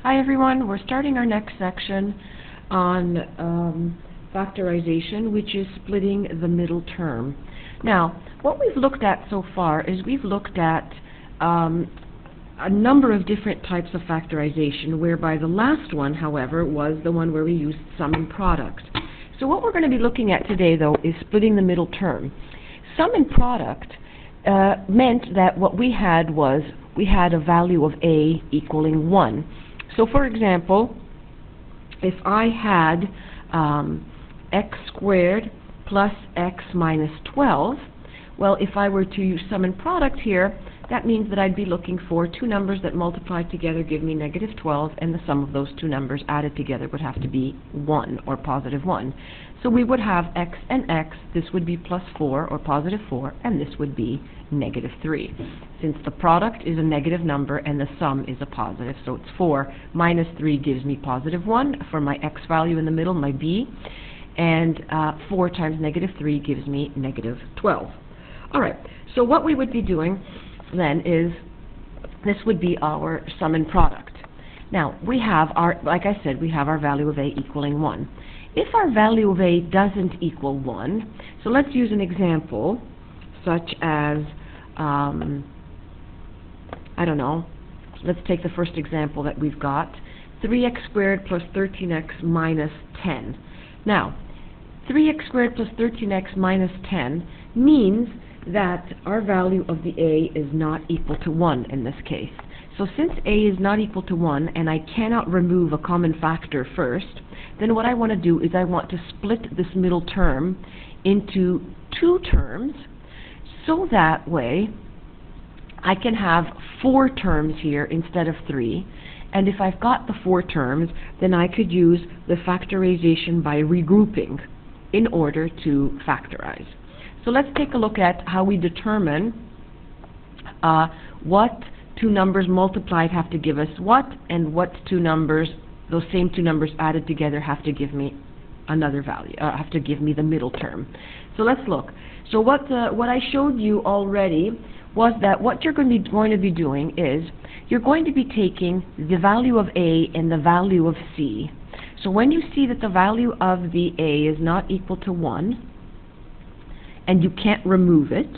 Hi everyone, we're starting our next section on factorization, which is splitting the middle term. Now, what we've looked at so far is we've looked at a number of different types of factorization, whereby the last one, however, was the one where we used sum and product. So what we're going to be looking at today, though, is splitting the middle term. Sum and product meant that what we had was we had a value of a equaling 1. So for example, if I had x squared plus x minus 12, well, if I were to use sum and product here, that means that I'd be looking for two numbers that multiply together give me negative 12, and the sum of those two numbers added together would have to be 1, or positive 1. So we would have x and x, this would be plus 4, or positive 4, and this would be negative 3. Since the product is a negative number and the sum is a positive, so it's 4 minus 3 gives me positive 1 for my x value in the middle, my b, and 4 times negative 3 gives me negative 12. Alright, so what we would be doing then is, this would be our sum and product. Now, we have our, like I said, we have our value of a equaling 1. If our value of a doesn't equal 1, so let's use an example, such as, I don't know, let's take the first example that we've got, 3x squared plus 13x minus 10. Now, 3x squared plus 13x minus 10 means that our value of the a is not equal to 1 in this case. So since a is not equal to 1 and I cannot remove a common factor first, then what I want to do is I want to split this middle term into two terms, so that way I can have 4 terms here instead of 3. And if I've got the 4 terms, then I could use the factorization by regrouping in order to factorize. So let's take a look at how we determine what two numbers multiplied have to give us what, and what two numbers, those same two numbers added together, have to give me another value, have to give me the middle term. So let's look. So what I showed you already was that what you're going to be doing is you're going to be taking the value of a and the value of c. So when you see that the value of the a is not equal to 1, and you can't remove it,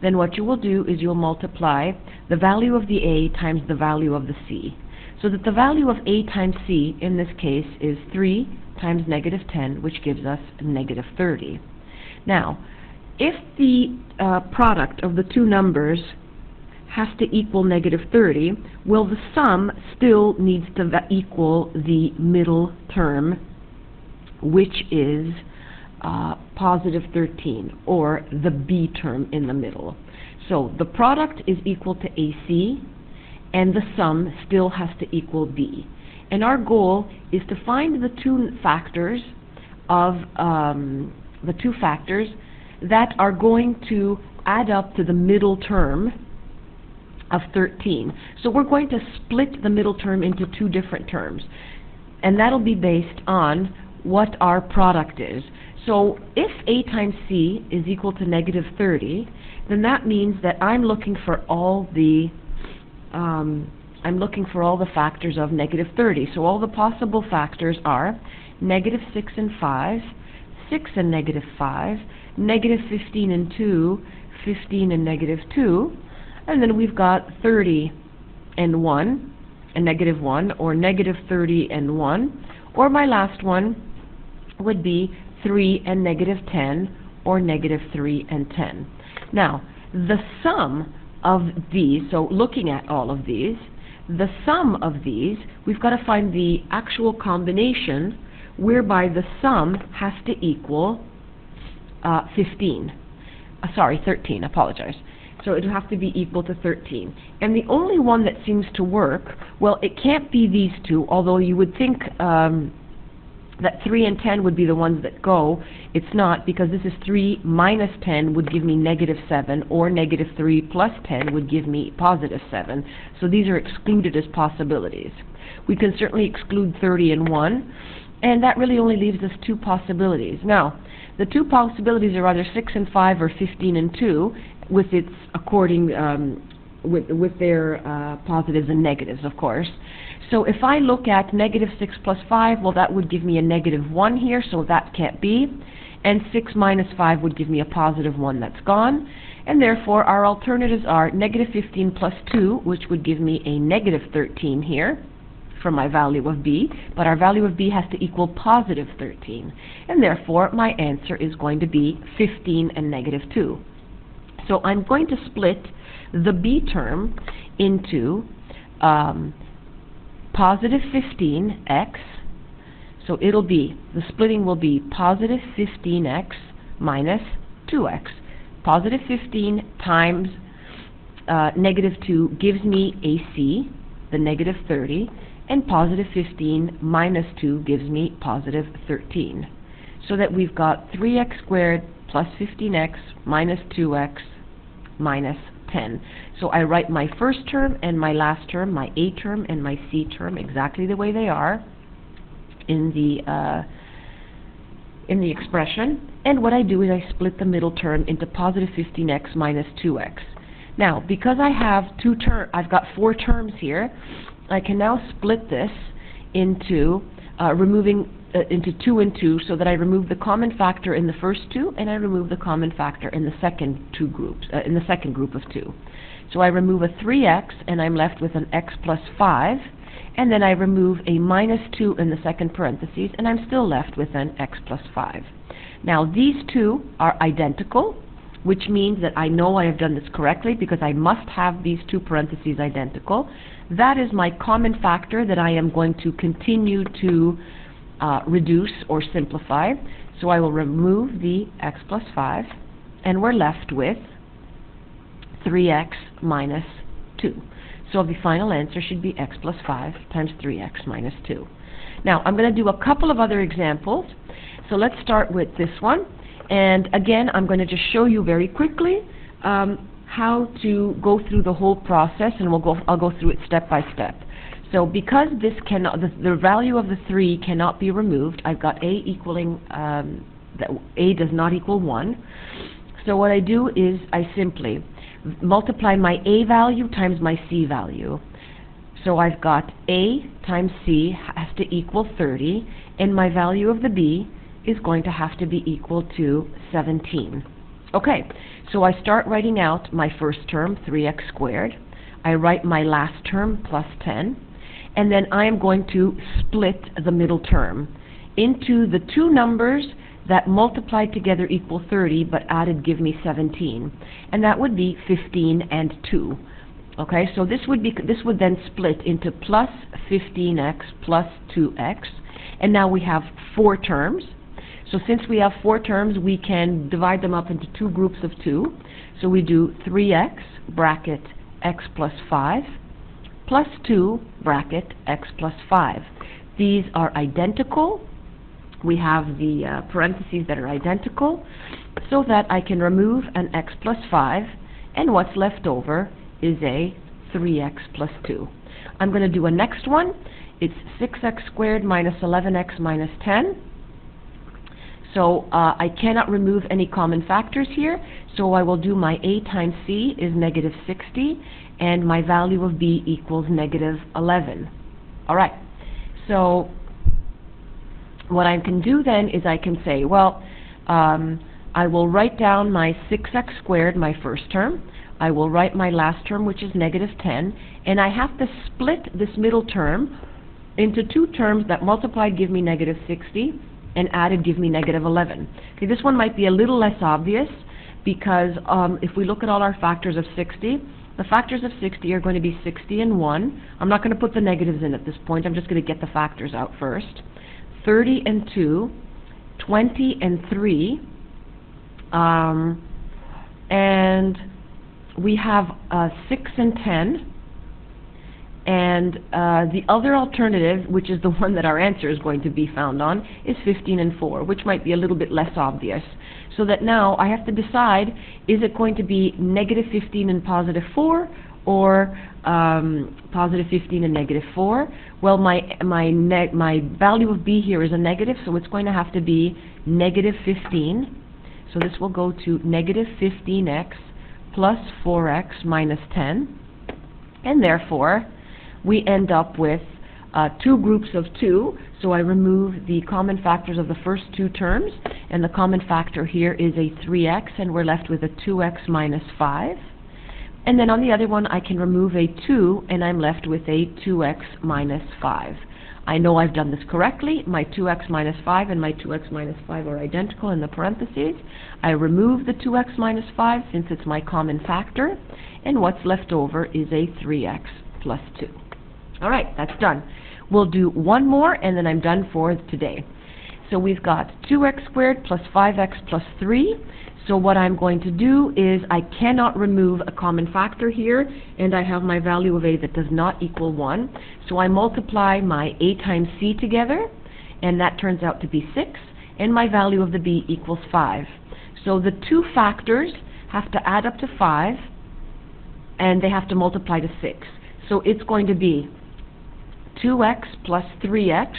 then what you will do is you'll multiply the value of the a times the value of the c. So that the value of a times c in this case is 3 times negative 10, which gives us negative 30. Now, if the product of the two numbers has to equal negative 30, well, the sum still needs to equal the middle term, which is positive 13, or the b term in the middle. So the product is equal to AC, and the sum still has to equal b. And our goal is to find the two factors of that are going to add up to the middle term of 13. So we're going to split the middle term into two different terms, and that'll be based on what our product is. So if a times c is equal to negative 30, then that means that I'm looking for all the factors of negative 30. So all the possible factors are negative 6 and 5, 6 and negative 5, negative 15 and 2, 15 and negative 2, and then we've got 30 and 1, and negative 1, or negative 30 and 1, or my last one would be 3 and negative 10, or negative 3 and 10. Now, the sum of these, so looking at all of these, the sum of these, we've got to find the actual combination whereby the sum has to equal 13, apologize. So it would have to be equal to 13. And the only one that seems to work, well, it can't be these two, although you would think that 3 and 10 would be the ones that go. It's not, because this is 3 minus 10 would give me negative 7, or negative 3 plus 10 would give me positive 7. So these are excluded as possibilities. We can certainly exclude 30 and 1, and that really only leaves us two possibilities. Now, the two possibilities are either 6 and 5 or 15 and 2, with its according with their positives and negatives, of course. So if I look at negative 6 plus 5, well, that would give me a negative 1 here, so that can't be. And 6 minus 5 would give me a positive 1 that's gone. And therefore, our alternatives are negative 15 plus 2, which would give me a negative 13 here for my value of b, but our value of b has to equal positive 13. And therefore, my answer is going to be 15 and negative 2. So I'm going to split the b term into positive 15x. So it'll be, the splitting will be positive 15x minus 2x. Positive 15 times negative 2 gives me AC, the negative 30, and positive 15 minus 2 gives me positive 13. So that we've got 3x squared plus 15x minus 2x minus 10. So I write my first term and my last term, my A term and my C term, exactly the way they are in the expression. And what I do is I split the middle term into positive 15x minus 2x. Now, because I have I've got 4 terms here, I can now split this into into 2 and 2, so that I remove the common factor in the first 2 and I remove the common factor in the second group of 2. So I remove a 3x and I'm left with an x plus 5, and then I remove a minus 2 in the second parentheses and I'm still left with an x plus 5. Now these two are identical, which means that I know I have done this correctly because I must have these two parentheses identical. That is my common factor that I am going to continue to reduce or simplify. So I will remove the x plus 5 and we're left with 3x minus 2. So the final answer should be x plus 5 times 3x minus 2. Now I'm going to do a couple of other examples. So let's start with this one. And again, I'm going to just show you very quickly how to go through the whole process, and I'll go through it step by step. So because this cannot, the value of the 3 cannot be removed, I've got a equaling, that a does not equal 1. So what I do is I simply multiply my a value times my c value. So I've got a times c has to equal 30, and my value of the b is going to have to be equal to 17. Okay, so I start writing out my first term, 3x squared. I write my last term, plus 10. And then I am going to split the middle term into the two numbers that multiplied together equal 30, but added give me 17. And that would be 15 and 2. Okay, so this would then split into plus 15x plus 2x. And now we have 4 terms. So since we have 4 terms, we can divide them up into 2 groups of 2. So we do 3x bracket x plus 5 plus 2 bracket x plus 5. These are identical. We have the parentheses that are identical, so that I can remove an x plus 5, and what's left over is a 3x plus 2. I'm going to do a next one. It's 6x squared minus 11x minus 10. So I cannot remove any common factors here, so I will do my a times c is negative 60, and my value of b equals negative 11. Alright, so what I can do then is I can say, well, I will write down my 6x squared, my first term. I will write my last term, which is negative 10, and I have to split this middle term into 2 terms that multiplied give me negative 60, and added give me negative 11. Okay, this one might be a little less obvious, because if we look at all our factors of 60, the factors of 60 are going to be 60 and 1. I'm not going to put the negatives in at this point. I'm just going to get the factors out first. 30 and 2, 20 and 3, and we have 6 and 10. And the other alternative, which is the one that our answer is going to be found on, is 15 and 4, which might be a little bit less obvious. So that now I have to decide, is it going to be negative 15 and positive 4, or positive 15 and negative 4? Well, my value of b here is a negative, so it's going to have to be negative 15. So this will go to negative 15x plus 4x minus 10. And therefore, we end up with two groups of 2, so I remove the common factors of the first two terms, and the common factor here is a 3x, and we're left with a 2x minus 5. And then on the other one, I can remove a 2, and I'm left with a 2x minus 5. I know I've done this correctly. My 2x minus 5 and my 2x minus 5 are identical in the parentheses. I remove the 2x minus 5 since it's my common factor, and what's left over is a 3x plus 2. All right, that's done. We'll do one more, and then I'm done for today. So we've got 2x squared plus 5x plus 3. So what I'm going to do is I cannot remove a common factor here, and I have my value of a that does not equal 1. So I multiply my a times c together, and that turns out to be 6, and my value of the b equals 5. So the two factors have to add up to 5, and they have to multiply to 6. So it's going to be 2x plus 3x.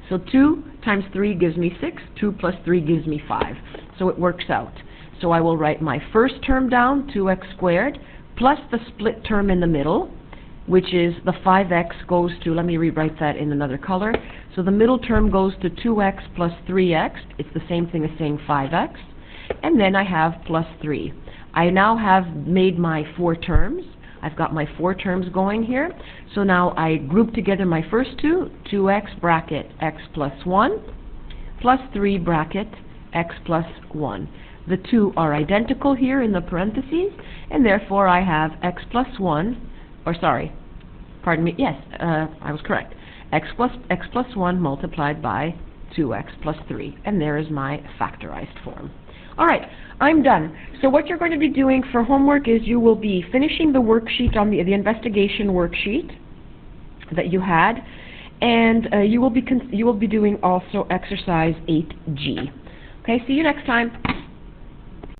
So 2 times 3 gives me 6, 2 plus 3 gives me 5. So it works out. So I will write my first term down, 2x squared, plus the split term in the middle, which is the 5x goes to, let me rewrite that in another color. So the middle term goes to 2x plus 3x. It's the same thing as saying 5x. And then I have plus 3. I now have made my 4 terms. I've got my 4 terms going here. So now I group together my first two, 2x bracket x plus 1, plus 3 bracket x plus 1. The two are identical here in the parentheses, and therefore I have x plus 1, or sorry, pardon me, yes, I was correct. X plus 1 multiplied by 2x plus 3, and there is my factorized form. All right, I'm done. So what you're going to be doing for homework is you will be finishing the worksheet on the investigation worksheet that you had, and you will be doing also exercise 8G. Okay, see you next time.